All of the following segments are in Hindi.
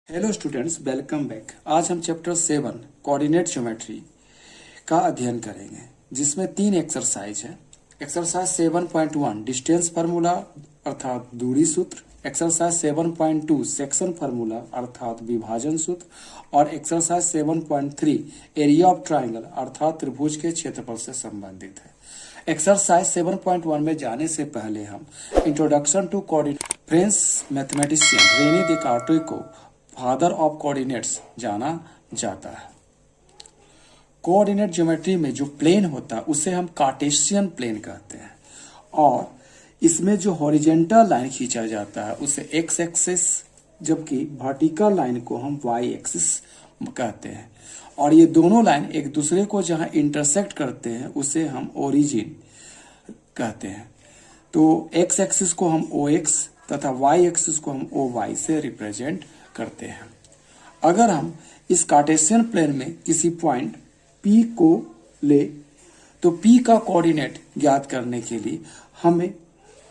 Hello students, welcome back. आज हम चैप्टर 7 कोऑर्डिनेट ज्योमेट्री का अध्ययन करेंगे, जिसमें 3 एक्सरसाइज है। एक्सरसाइज 7.1 डिस्टेंस फार्मूला अर्थात दूरी सूत्र, एक्सरसाइज 7.2 सेक्शन फार्मूला अर्थात विभाजन सूत्र और एक्सरसाइज 7.3 एरिया ऑफ ट्राइंगल अर्थात त्रिभुज के क्षेत्रफल से संबंधित है। एक्सरसाइज 7.1 में जाने से पहले हम introduction to coordinate French mathematician Rene Descartes को फादर ऑफ कोऑर्डिनेट्स जाना जाता है। कोऑर्डिनेट ज्योमेट्री में जो प्लेन होता है उसे हम कार्टेशियन प्लेन कहते हैं और इसमें जो हॉरिजेंटल लाइन खींचा जाता है उसे एक्स एक्सिस, जबकि वर्टिकल लाइन को हम वाई एक्सिस कहते हैं। और ये दोनों लाइन एक दूसरे को जहां इंटरसेक्ट करते हैं उसे हम ओरिजिन कहते हैं। तो एक्स एक्सिस को हम ओ एक्स तथा वाई एक्सिस को हम ओ वाई से रिप्रेजेंट करते हैं। अगर हम इस कार्टेशियन प्लेन में किसी पॉइंट P को ले तो P का कोऑर्डिनेट ज्ञात करने के लिए हमें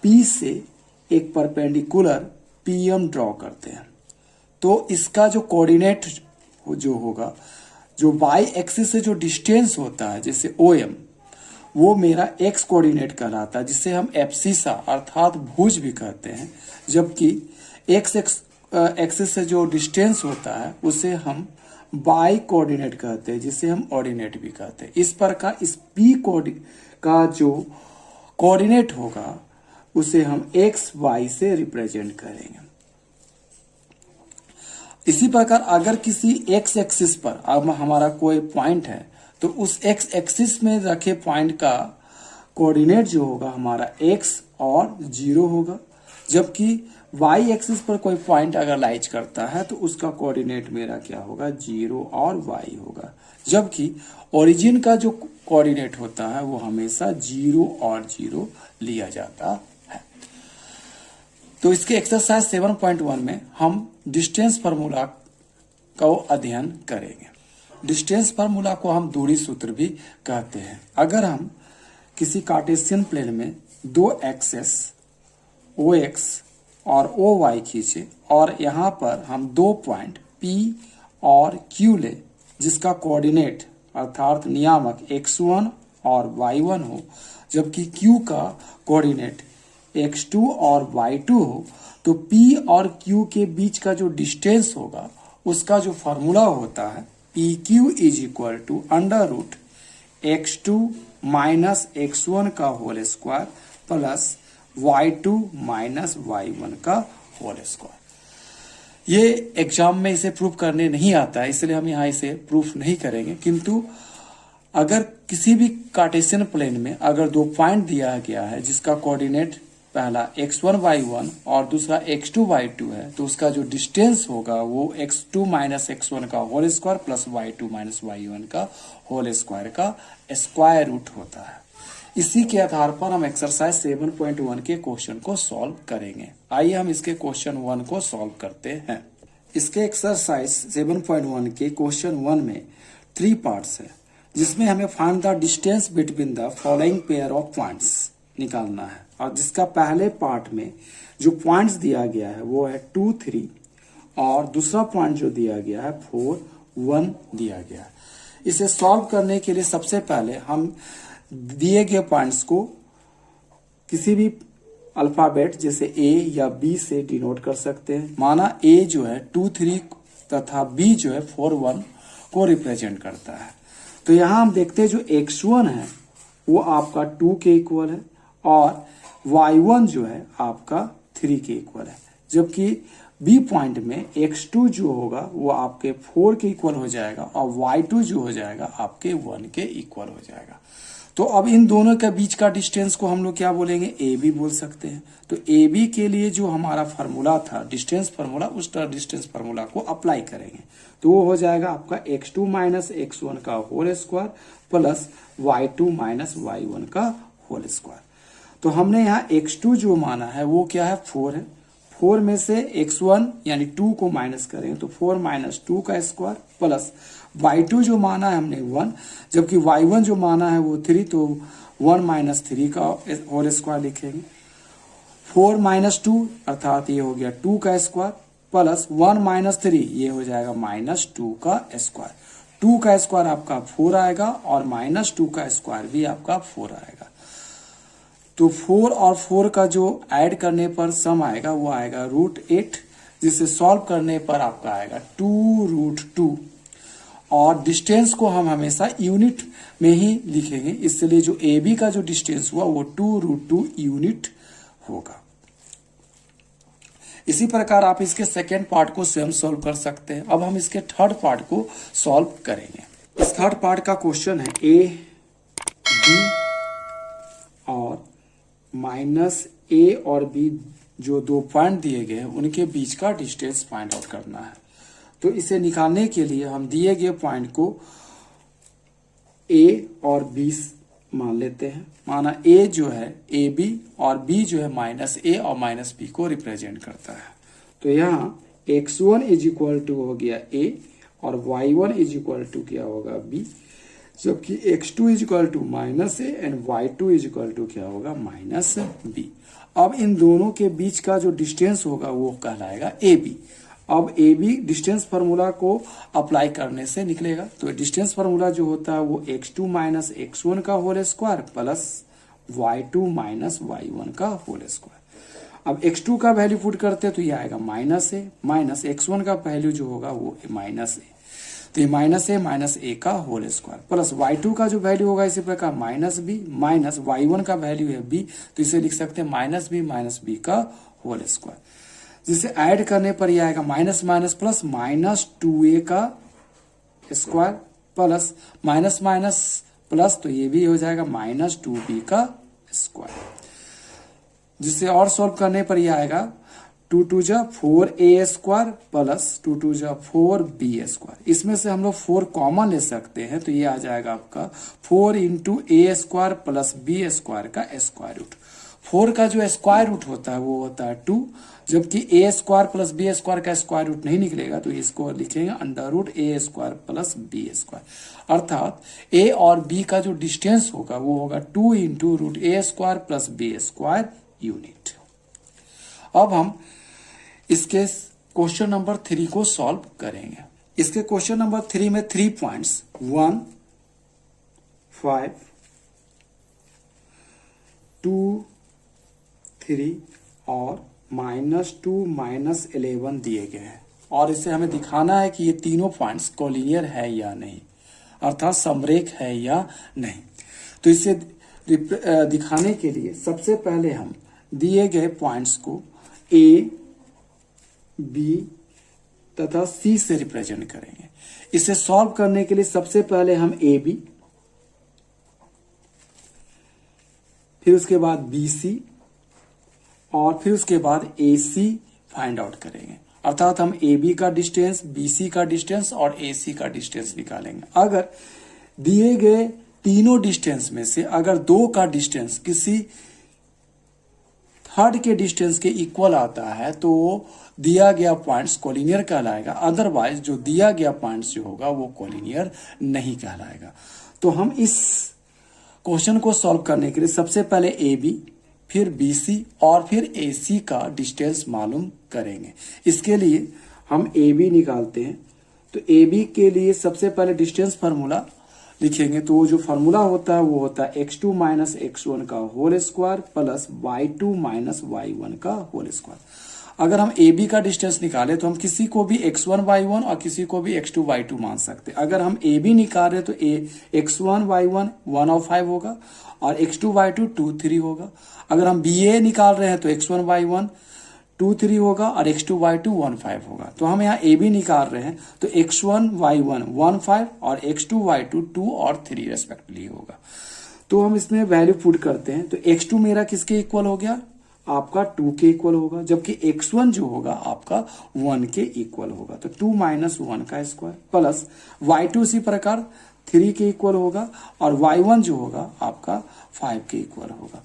P से एक परपेंडिकुलर PM ड्रॉ करते हैं। तो इसका जो कोऑर्डिनेट जो होगा, जो y एक्सिस से जो डिस्टेंस होता है जैसे OM, वो मेरा x कोऑर्डिनेट कहलाता है, जिसे हम एब्सिसा अर्थात भुज भी कहते हैं। जबकि x एक्सिस से जो डिस्टेंस होता है उसे हम y कोऑर्डिनेट कहते हैं, जिसे हम ऑर्डिनेट भी कहते हैं। इस प्रकार इस P का जो कोऑर्डिनेट होगा उसे हम x y से रिप्रेजेंट करेंगे। इसी प्रकार अगर किसी x एक्सिस पर अब हमारा कोई पॉइंट है तो उस x एक्सिस में रखे पॉइंट का कोऑर्डिनेट जो होगा हमारा x और 0 होगा। जबकि y एक्सिस पर कोई पॉइंट अगर लाइज करता है तो उसका कोऑर्डिनेट मेरा क्या होगा, 0 और y होगा। जबकि ओरिजिन का जो कोऑर्डिनेट होता है वो हमेशा 0 और 0 लिया जाता है। तो इसके एक्सरसाइज 7.1 में हम डिस्टेंस फार्मूला का अध्ययन करेंगे। डिस्टेंस फार्मूला को हम दूरी सूत्र भी कहते हैं। अगर हम किसी कार्टेशियन प्लेन में दो एक्सेस OX और OY खींचे और यहाँ पर हम दो पॉइंट P और Q ले, जिसका कोऑर्डिनेट अर्थात नियामक x1 और y1 हो, जबकि Q का कोऑर्डिनेट x2 और y2 हो, तो P और Q के बीच का जो डिस्टेंस होगा उसका जो फॉर्मूला होता है PQ is equal to under root x2 minus x1 का whole square plus y2 minus y1 का होल स्क्वायर। ये एग्जाम में इसे प्रूफ करने नहीं आता है, इसलिए हम यहाँ इसे प्रूफ नहीं करेंगे। किंतु अगर किसी भी कार्टेशियन प्लेन में अगर दो पॉइंट दिया गया है जिसका कोऑर्डिनेट पहला x1 y1 और दूसरा x2 y2 है, तो उसका जो डिस्टेंस होगा वो x2 माइनस x1 का whole square plus y2 minus y1 का होल स्क्वायर का स्क्वायर रूट होता है। इसी के आधार पर हम एक्सरसाइज 7.1 के क्वेश्चन को सॉल्व करेंगे। आइए हम इसके क्वेश्चन 1 को सॉल्व करते हैं। इसके एक्सरसाइज 7.1 के क्वेश्चन 1 में 3 पार्ट्स है, जिसमें हमें find the distance between the following pair of points निकालना है। और जिसका पहले पार्ट में जो पॉइंट्स दिया गया है वो है 2, 3 और दूसरा पॉइंट जो दिया गया है 4, 1 दिया गया है। इसे सॉल्व करने के लिए सबसे पहले हम दिए गए पॉइंट्स को किसी भी अल्फाबेट जैसे A या B से डिनोट कर सकते हैं। माना A जो है 2, 3 तथा B जो है 4, 1 को रिप्रेजेंट करता है। तो यहां हम देखते हैं जो x1 है वो आपका 2 के इक्वल है और y1 जो है आपका 3 के इक्वल है। जबकि B पॉइंट में x2 जो होगा वो आपके 4 के इक्वल हो जाएगा और y2 जो हो जाएगा आपके 1 के इक्वल हो जाएगा। तो अब इन दोनों के बीच का डिस्टेंस को हम लोग क्या बोलेंगे, AB बोल सकते हैं। तो AB के लिए जो हमारा फार्मूला था डिस्टेंस फार्मूला, उस डिस्टेंस फार्मूला को अप्लाई करेंगे तो वो हो जाएगा आपका x2 माइनस x1 का whole square plus y2 minus y1 का होल स्क्वायर। तो हमने यहाँ x2 जो माना है वो क्या है, 4 है। 4 में से x1 यानी 2 को माइनस करेंगे तो 4 माइनस 2 का स्क्वायर प्लस y2 जो माना है हमने 1, जबकि y1 जो माना है वो 3, तो 1 माइनस 3 का होल स्क्वायर लिखेंगे। 4 माइनस 2 अर्थात ये हो गया 2 का स्क्वायर प्लस 1 माइनस 3 ये हो जाएगा -2 का स्क्वायर। 2 का स्क्वायर आपका 4 आएगा और -2 का स्क्वायर भी आपका 4 आएगा। तो 4 और 4 का जो ऐड करने पर सम आएगा वो आएगा √8, जिसे सॉल्व करने पर आपका आएगा 2√2। और डिस्टेंस को हम हमेशा यूनिट में ही लिखेंगे, इसलिए जो ए बी का जो डिस्टेंस हुआ वो 2√2 यूनिट होगा। इसी प्रकार आप इसके सेकेंड पार्ट को स्वयं सॉल्व कर सकते हैं। अब हम इसके थर्ड पार्ट को सॉल्व करेंगे। इस थर्ड पार्ट का क्वेश्चन है ए बी और -a और b जो दो पॉइंट दिए गए हैं उनके बीच का डिस्टेंस फाइंड आउट करना है। तो इसे निकालने के लिए हम दिए गए पॉइंट को a और b मान लेते हैं। माना a जो है ab और b जो है -a और -b को रिप्रेजेंट करता है। तो यहाँ x1 इज इक्वल टू हो गया a और y1 इज इक्वल टू क्या होगा b, जबकि x2 is equal to -a and y2 is equal to क्या होगा -b। अब इन दोनों के बीच का जो डिस्टेंस होगा वो कहलाएगा ab। अब ए बी डिस्टेंस फार्मूला को अप्लाई करने से निकलेगा। तो डिस्टेंस फार्मूला जो होता है वो x2 माइनस x1 का whole square plus y2 minus y1 का होल स्क्वायर। अब x2 का वैल्यू पुट करते हैं तो ये आएगा -a माइनस x1 का वैल्यू जो होगा वो -a, तो ये -a का होल स्क्वायर प्लस y2 का जो वैल्यू होगा इसी प्रकार -b माइनस y1 का वैल्यू है b, तो इसे लिख सकते हैं -b का होल स्क्वायर, जिसे ऐड करने पर यह आएगा माइनस माइनस प्लस -2a का square plus minus minus plus, तो ये भी हो जाएगा -2b का स्क्वायर, जिसे और सॉल्व करने पर यह आएगा 2 2 जा 4a स्क्वायर प्लस 2 2 जा 4b स्क्वायर। इसमें से हम लोग 4 कॉमन ले सकते हैं, तो ये आ जाएगा आपका 4 into a square plus b square का स्क्वायर रूट। 4 का जो स्क्वायर रूट होता है वो होता है 2, जबकि a square plus b square का स्क्वायर रूट नहीं निकलेगा, तो इसको लिखेंगे √a square plus b square. अर्थात a और b का जो डिस्टेंस होगा वो होगा 2 into √a square plus b square unit. अब हम इसके क्वेश्चन नंबर 3 को सॉल्व करेंगे। इसके क्वेश्चन नंबर 3 में 3 पॉइंट्स 1, 5, 2, 3 और -2 -11 दिए गए हैं, और इसे हमें दिखाना है कि ये तीनों पॉइंट्स कोलिनियर है या नहीं, अर्थात समरेख है या नहीं। तो इसे दिखाने के लिए सबसे पहले हम दिए गए पॉइंट्स को a, b तथा c से रिप्रेजेंट करेंगे। इसे सॉल्व करने के लिए सबसे पहले हम a b, फिर उसके बाद bc और फिर उसके बाद AC फाइंड आउट करेंगे। अर्थात हम AB का डिस्टेंस, BC का डिस्टेंस और AC का डिस्टेंस निकालेंगे। अगर दिए गए तीनों डिस्टेंस में से अगर 2 का डिस्टेंस किसी थर्ड के डिस्टेंस के इक्वल आता है तो दिया गया पॉइंट्स कोलिनियर कहलाएगा, अदरवाइज जो दिया गया पॉइंट्स जो होगा वो कोलिनियर नहीं कहलाएगा। तो हम इस क्वेश्चन को सॉल्व करने के लिए सबसे पहले AB, फिर BC और फिर AC का डिस्टेंस मालूम करेंगे। इसके लिए हम AB निकालते हैं। तो AB के लिए सबसे पहले डिस्टेंस फार्मूला लिखेंगे, तो वो जो फार्मूला होता है वो होता है x2 माइनस x1 का whole square plus y2 minus y1 का होल स्क्वायर। अगर हम AB का डिस्टेंस निकाले तो हम किसी को भी x1 y1 और किसी को भी x2 y2 मान सकते हैं। अगर हम AB निकाल रहे तो x1 y1 1 और 5 होगा और x2 y2 2 3 होगा। अगर हम BA निकाल रहे हैं तो x1 y1 2 3 होगा और x2 y2 1 5 होगा। तो हम यहाँ AB निकाल रहे हैं तो x1 y1 1 5 और x2 y2 2 और 3 रेस्पेक्टिवली होगा। तो हम इसमें वैल्यू पुट करते हैं, तो x2 मेरा किसके इक्वल हो गया, आपका 2 के इक्वल होगा, जबकि x1 जो होगा आपका 1 के इक्वल होगा। तो 2 माइनस 1 का स्क्वायर प्लस y2 इसी प्रकार 3 के इक्वल होगा और y1 जो होगा आपका 5 के इक्वल होगा।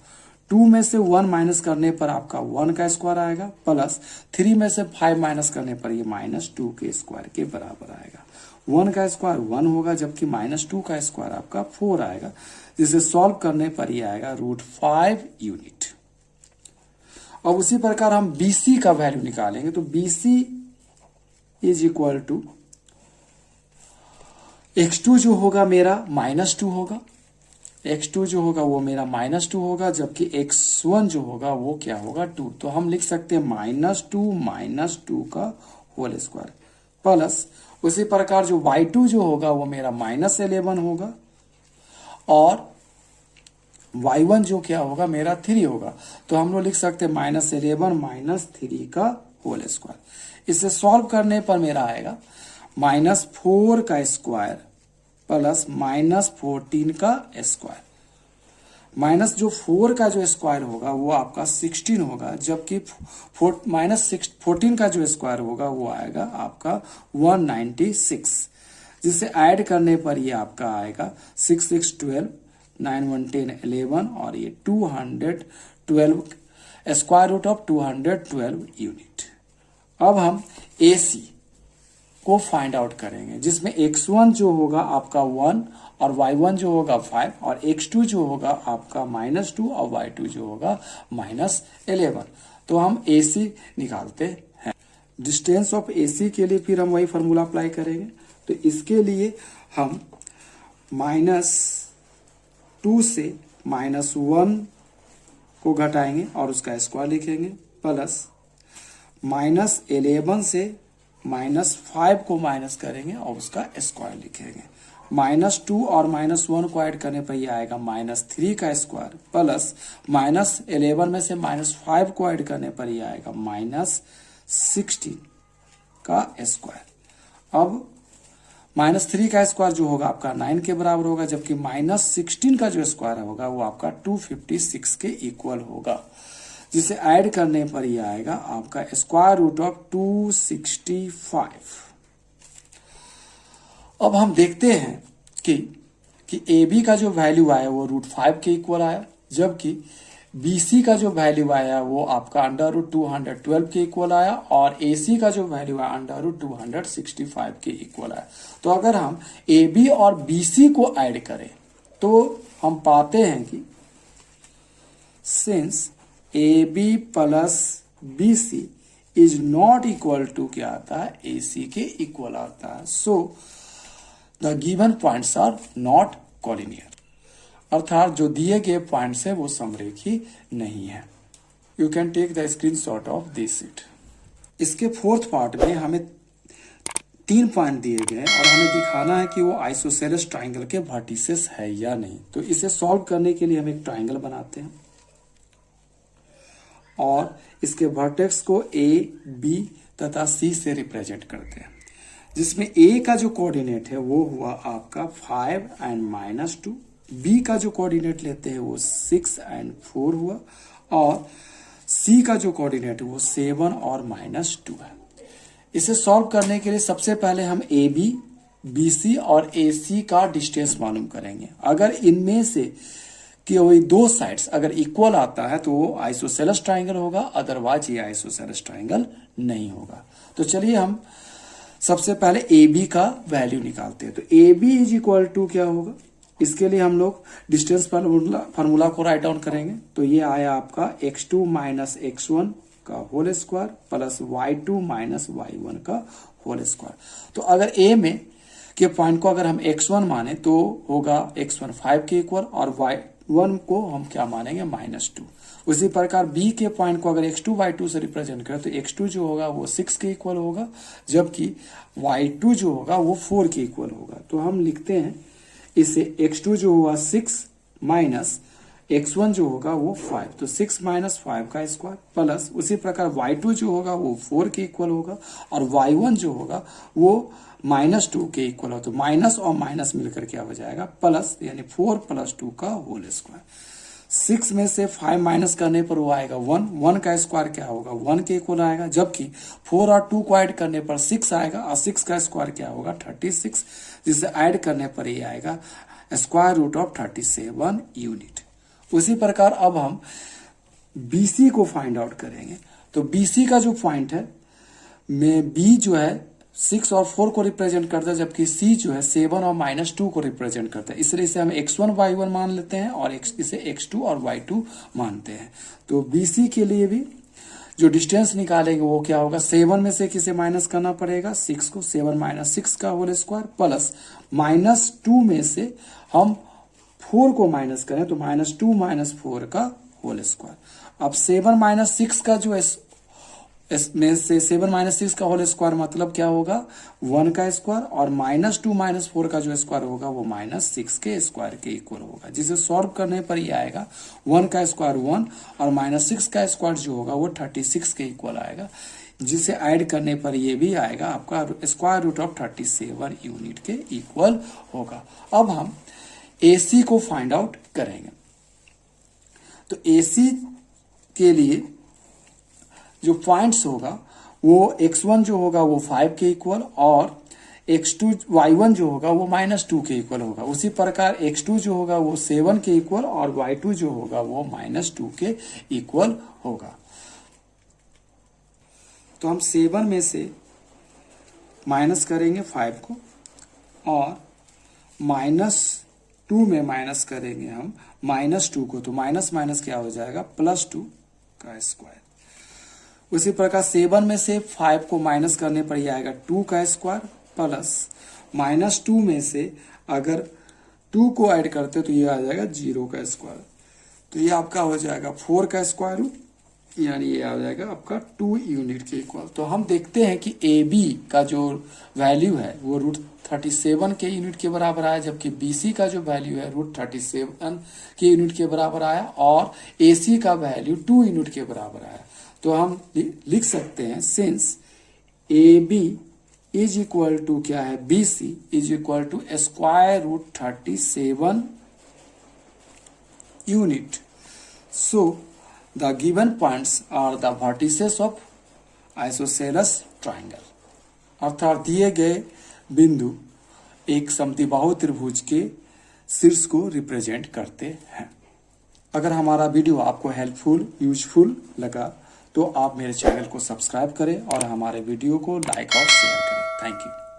2 में से 1 माइनस करने पर आपका 1 का स्क्वायर आएगा प्लस 3 में से 5 माइनस करने पर ये -2 के स्क्वायर के बराबर आएगा। 1 का स्क्वायर 1 होगा, जबकि -2 का स्क्वायर आपका 4 आएगा, जिसे सॉल्व करने पर ये आएगा √5 यूनिट। अब उसी प्रकार हम BC का वैल्यू निकालेंगे, तो BC is equal to x2 जो होगा मेरा -2 होगा, x2 जो होगा वो मेरा -2 होगा, जबकि x1 जो होगा वो क्या होगा 2। तो हम लिख सकते हैं -2 का होल स्क्वायर प्लस उसी प्रकार जो y2 जो होगा वो मेरा -11 होगा और y1 जो क्या होगा मेरा 3 होगा। तो हम लोग लिख सकते हैं -11 -3 का होल स्क्वायर। इसे सॉल्व करने पर मेरा आएगा -4 का स्क्वायर प्लस -14 का स्क्वायर। माइनस जो 4 का जो स्क्वायर होगा वो आपका 16 होगा, जबकि -14 का जो स्क्वायर होगा वो आएगा आपका 196, जिसे ऐड करने पर ये आपका आएगा 6 6 12 9 1 10 11 और ये 212 स्क्वायर रूट ऑफ 212 यूनिट। अब हम AC को फाइंड आउट करेंगे, जिसमें x1 जो होगा आपका 1 और y1 जो होगा 5 और x2 जो होगा आपका -2 और y2 जो होगा -11। तो हम AC निकालते हैं। डिस्टेंस ऑफ AC के लिए फिर हम वही फार्मूला अप्लाई करेंगे। तो इसके लिए हम -2 से -1 को घटाएंगे और उसका स्क्वायर लिखेंगे प्लस -11 से -5 को माइनस करेंगे और उसका स्क्वायर लिखेंगे। -2 और -1 को ऐड करने पर ये आएगा -3 का स्क्वायर प्लस -11 में से -5 को ऐड करने पर ये आएगा -16 का स्क्वायर। अब -3 का स्क्वायर जो होगा आपका 9 के बराबर होगा, जबकि -16 का जो स्क्वायर होगा वो आपका 256 के इक्वल होगा, जिसे ऐड करने पर ये आएगा आपका स्क्वायर रूट ऑफ 265। अब हम देखते हैं कि AB का जो वैल्यू आया वो √5 के इक्वल आया, जबकि BC का जो वैल्यू आया वो आपका √212 के इक्वल आया और AC का जो वैल्यू आया √265 के इक्वल आया। तो अगर हम AB और BC को ऐड करें तो हम पाते हैं कि since AB plus BC is not equal to क्या आता है AC के इक्वल आता है। So the given points are not collinear, अर्थात जो दिए गए पॉइंट्स है वो समरेखी नहीं है। You can take the screenshot of this sheet. इसके फोर्थ पार्ट में हमें 3 पॉइंट दिए गए और हमें दिखाना है कि वो आइसोसेलेस ट्राइंगल के वर्टिसेस है या नहीं। तो इसे सॉल्व करने के लिए हम एक ट्राइंगल बनाते हैं और इसके वर्टेक्स को A, B तथा C से रिप्रेजेंट करते हैं, जिसमें A का जो कोऑर्डिनेट है वो हुआ आपका 5 एंड -2, B का जो कोऑर्डिनेट लेते हैं वो 6 एंड 4 हुआ और C का जो कोऑर्डिनेट है वो 7 और -2 है। इसे सॉल्व करने के लिए सबसे पहले हम AB, BC और AC का डिस्टेंस मालूम करेंगे। अगर इनमें से कि वही 2 साइड्स अगर इक्वल आता है तो वो आइसोसेलेस ट्राइंगल होगा, अदरवाइज ये आइसोसेलेस ट्राइंगल नहीं होगा। तो चलिए हम सबसे पहले AB का वैल्यू निकालते हैं। तो AB इज इक्वल टू क्या होगा, इसके लिए हम लोग डिस्टेंस फार्मूला को राइट डाउन करेंगे। तो ये आया आपका x2 माइनस x1 का whole square plus y2 minus y1 का होल स्क्वायर। तो अगर A में के पॉइंट को अगर हम x1 माने तो होगा x1 5 के इक्वल और y1 को हम क्या मानेंगे -2। उसी प्रकार B के पॉइंट को अगर x2 y2 से रिप्रेजेंट करें तो x2 जो होगा वो 6 के इक्वल होगा, जबकि y2 जो होगा वो 4 के इक्वल होगा। तो हम लिखते हैं इसे x2 जो हुआ 6 माइनस x1 जो होगा वो 5, तो 6 माइनस 5 का स्क्वायर प्लस उसी प्रकार y2 जो होगा वो 4 के इक्वल होगा और y1 जो होगा वो -2 के इक्वल हो। तो माइनस और माइनस मिलकर क्या हो जाएगा प्लस, यानी 4 + 2 का होल स्क्वायर। 6 में से 5 माइनस करने पर वो आएगा 1 का स्क्वायर क्या होगा 1 के इक्वल आएगा, जबकि 4 और 2 को ऐड करने पर 6 आएगा और 6 का स्क्वायर क्या होगा 36, जिसे ऐड करने पर ये आएगा स्क्वायर रूट ऑफ 37 यूनिट। उसी प्रकार अब हम BC को फाइंड आउट करेंगे। तो BC का जो पॉइंट है में B जो है 6 और 4 को रिप्रेजेंट करता है, जबकि C जो है 7 और -2 को रिप्रेजेंट करता है। इसलिए इसे हम x1 y1 मान लेते हैं और इसे x2 और y2 मानते हैं। तो BC के लिए भी जो डिस्टेंस निकालेंगे वो क्या होगा, 7 में से किसे माइनस करना पड़ेगा, 6 को, 7 माइनस 6 का होल स्क्वायर प्लस -2 में से हम 4 को माइनस करें तो -2 - 4 का होल स्क्वायर। अब 7 - 6 का जो इसमें से 7 - 6 का होल स्क्वायर मतलब क्या होगा, 1 का स्क्वायर, और -2 - 4 का जो स्क्वायर होगा वो -6 के स्क्वायर के इक्वल होगा, जिसे सॉल्व करने पर ही आएगा 1 का स्क्वायर 1 और -6 का स्क्वायर जो होगा वो 36 के इक्वल आएगा, जिसे ऐड करने पर ये भी आएगा आपका स्क्वायर रूट ऑफ 37 यूनिट के इक्वल होगा। अब हम AC को फाइंड आउट करेंगे। तो AC के लिए जो पॉइंट्स होगा वो x1 जो होगा वो 5 के इक्वल और x2 y1 जो होगा वो -2 के इक्वल होगा। उसी प्रकार x2 जो होगा वो 7 के इक्वल और y2 जो होगा वो -2 के इक्वल होगा। तो हम 7 में से माइनस करेंगे 5 को और -2 में माइनस करेंगे हम -2 को, तो माइनस माइनस क्या हो जाएगा, +2 का स्क्वायर। उसी प्रकार 7 में से 5 को माइनस करने पर ही आएगा 2 का स्क्वायर प्लस -2 में से अगर 2 को ऐड करते तो ये आ जाएगा 0 का स्क्वायर, तो ये आपका हो जाएगा 4 का स्क्वायर रूट, यानी ये आ जाएगा आपका 2 यूनिट के इक्वल। तो हम देखते हैं कि AB का जो वैल्यू है वो √37 के यूनिट के बराबर आया, जबकि BC का जो वैल्यू है √37 के यूनिट के बराबर आया और AC का वैल्यू 2 यूनिट के बराबर आया। तो हम लिख सकते हैं since AB is equal to क्या है, BC is equal to square root 37 unit, so the given points are the vertices of isosceles triangle, अर्थात दिए गए बिंदु एक समद्विबाहु त्रिभुज के शीर्ष को रिप्रेजेंट करते हैं। अगर हमारा वीडियो आपको हेल्पफुल यूजफुल लगा तो आप मेरे चैनल को सब्सक्राइब करें और हमारे वीडियो को लाइक और शेयर करें। Thank you.